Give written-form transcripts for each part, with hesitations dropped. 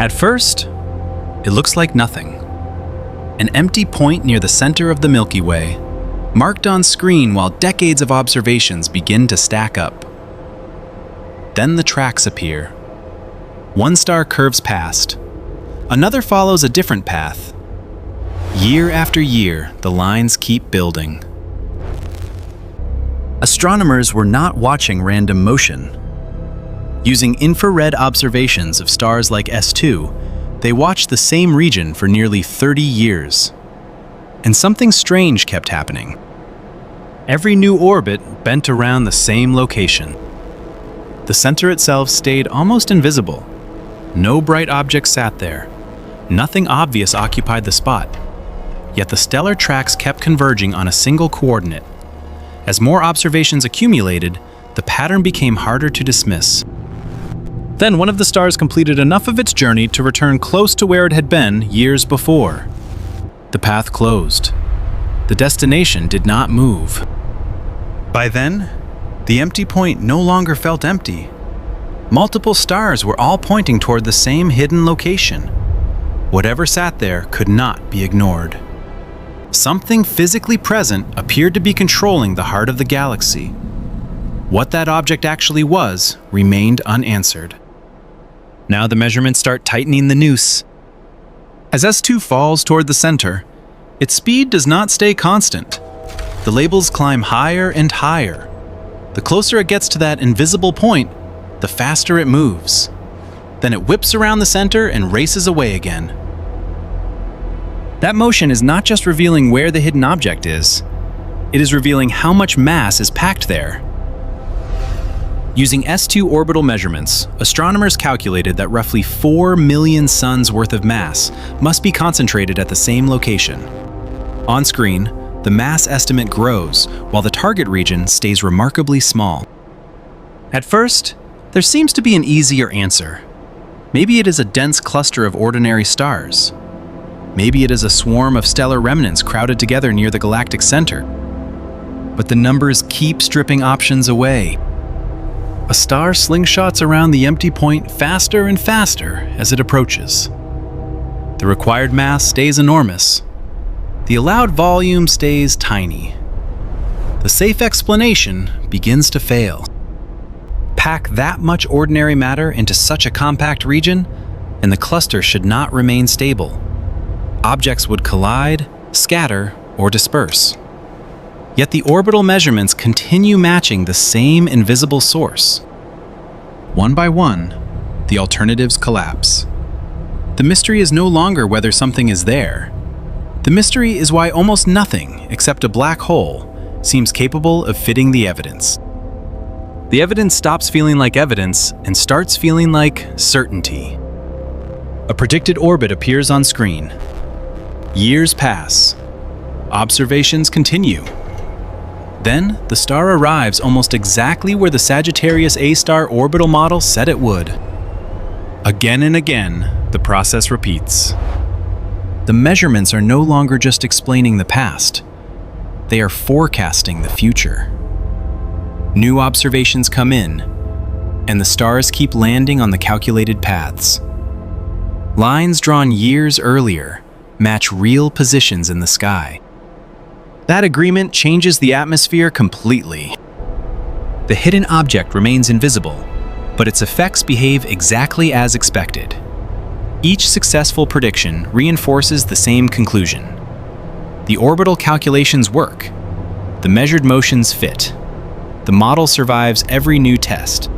At first, it looks like nothing. An empty point near the center of the Milky Way, marked on screen while decades of observations begin to stack up. Then the tracks appear. One star curves past. Another follows a different path. Year after year, the lines keep building. Astronomers were not watching random motion. Using infrared observations of stars like S2, they watched the same region for nearly 30 years. And something strange kept happening. Every new orbit bent around the same location. The center itself stayed almost invisible. No bright object sat there. Nothing obvious occupied the spot. Yet the stellar tracks kept converging on a single coordinate. As more observations accumulated, the pattern became harder to dismiss. Then one of the stars completed enough of its journey to return close to where it had been years before. The path closed. The destination did not move. By then, the empty point no longer felt empty. Multiple stars were all pointing toward the same hidden location. Whatever sat there could not be ignored. Something physically present appeared to be controlling the heart of the galaxy. What that object actually was remained unanswered. Now the measurements start tightening the noose. As S2 falls toward the center, its speed does not stay constant. The labels climb higher and higher. The closer it gets to that invisible point, the faster it moves. Then it whips around the center and races away again. That motion is not just revealing where the hidden object is, it is revealing how much mass is packed there. Using S2 orbital measurements, astronomers calculated that roughly 4 million suns worth of mass must be concentrated at the same location. On screen, the mass estimate grows while the target region stays remarkably small. At first, there seems to be an easier answer. Maybe it is a dense cluster of ordinary stars. Maybe it is a swarm of stellar remnants crowded together near the Galactic Center. But the numbers keep stripping options away. A star slingshots around the empty point faster and faster as it approaches. The required mass stays enormous. The allowed volume stays tiny. The safe explanation begins to fail. Pack that much ordinary matter into such a compact region, and the cluster should not remain stable. Objects would collide, scatter, or disperse. Yet the orbital measurements continue matching the same invisible source. One by one, the alternatives collapse. The mystery is no longer whether something is there. The mystery is why almost nothing, except a black hole, seems capable of fitting the evidence. The evidence stops feeling like evidence and starts feeling like certainty. A predicted orbit appears on screen. Years pass. Observations continue. Then, the star arrives almost exactly where the Sagittarius A star orbital model said it would. Again and again, the process repeats. The measurements are no longer just explaining the past. They are forecasting the future. New observations come in, and the stars keep landing on the calculated paths. Lines drawn years earlier match real positions in the sky. That agreement changes the atmosphere completely. The hidden object remains invisible, but its effects behave exactly as expected. Each successful prediction reinforces the same conclusion. The orbital calculations work. The measured motions fit. The model survives every new test.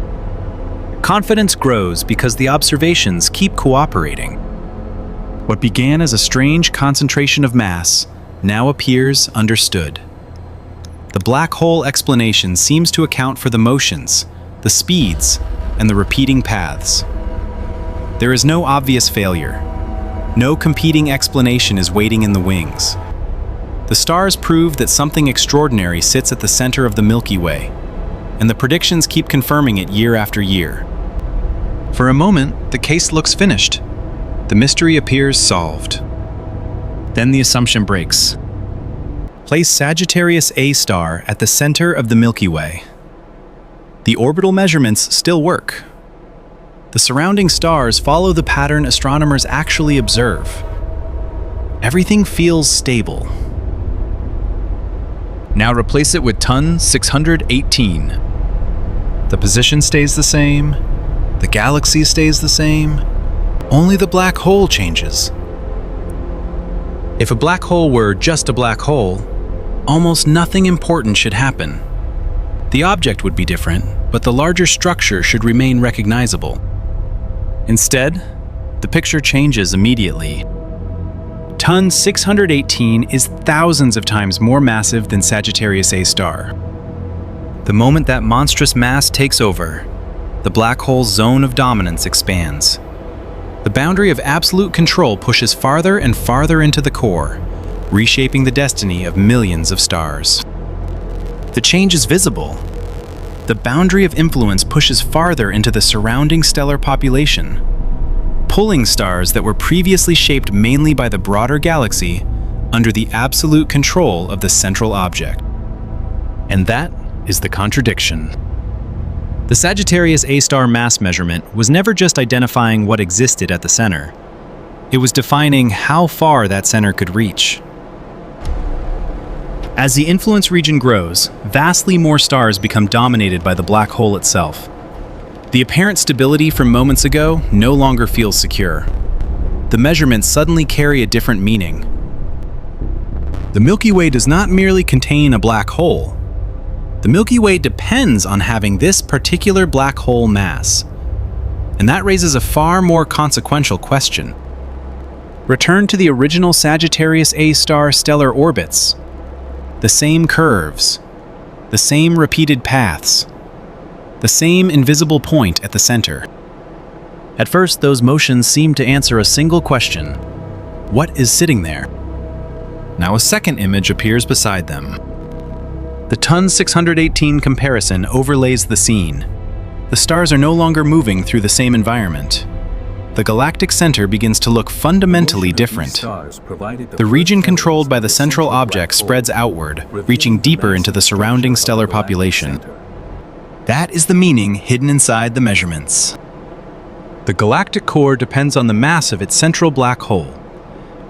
Confidence grows because the observations keep cooperating. What began as a strange concentration of mass now appears understood. The black hole explanation seems to account for the motions, the speeds, and the repeating paths. There is no obvious failure. No competing explanation is waiting in the wings. The stars prove that something extraordinary sits at the center of the Milky Way, and the predictions keep confirming it year after year. For a moment, the case looks finished. The mystery appears solved. Then the assumption breaks. Place Sagittarius A star at the center of the Milky Way. The orbital measurements still work. The surrounding stars follow the pattern astronomers actually observe. Everything feels stable. Now replace it with Ton 618. The position stays the same, the galaxy stays the same, only the black hole changes. If a black hole were just a black hole, almost nothing important should happen. The object would be different, but the larger structure should remain recognizable. Instead, the picture changes immediately. Ton 618 is thousands of times more massive than Sagittarius A star. The moment that monstrous mass takes over, the black hole's zone of dominance expands. The boundary of absolute control pushes farther and farther into the core, reshaping the destiny of millions of stars. The change is visible. The boundary of influence pushes farther into the surrounding stellar population, pulling stars that were previously shaped mainly by the broader galaxy under the absolute control of the central object. And that is the contradiction. The Sagittarius A star mass measurement was never just identifying what existed at the center. It was defining how far that center could reach. As the influence region grows, vastly more stars become dominated by the black hole itself. The apparent stability from moments ago no longer feels secure. The measurements suddenly carry a different meaning. The Milky Way does not merely contain a black hole. The Milky Way depends on having this particular black hole mass. And that raises a far more consequential question. Return to the original Sagittarius A star stellar orbits. The same curves, the same repeated paths, the same invisible point at the center. At first, those motions seem to answer a single question: what is sitting there? Now a second image appears beside them. The Ton 618 comparison overlays the scene. The stars are no longer moving through the same environment. The Galactic Center begins to look fundamentally different. The region controlled by the central object spreads outward, reaching deeper into the surrounding stellar population. That is the meaning hidden inside the measurements. The galactic core depends on the mass of its central black hole.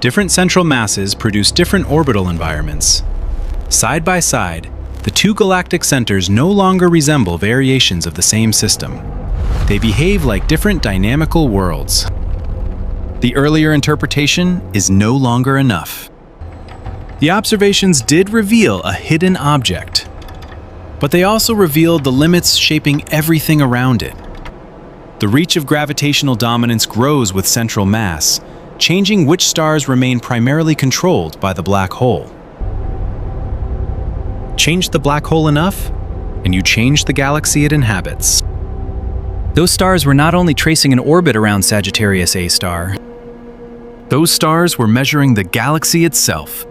Different central masses produce different orbital environments. Side by side, the two galactic centers no longer resemble variations of the same system. They behave like different dynamical worlds. The earlier interpretation is no longer enough. The observations did reveal a hidden object, but they also revealed the limits shaping everything around it. The reach of gravitational dominance grows with central mass, changing which stars remain primarily controlled by the black hole. Change the black hole enough, and you change the galaxy it inhabits. Those stars were not only tracing an orbit around Sagittarius A star, those stars were measuring the galaxy itself.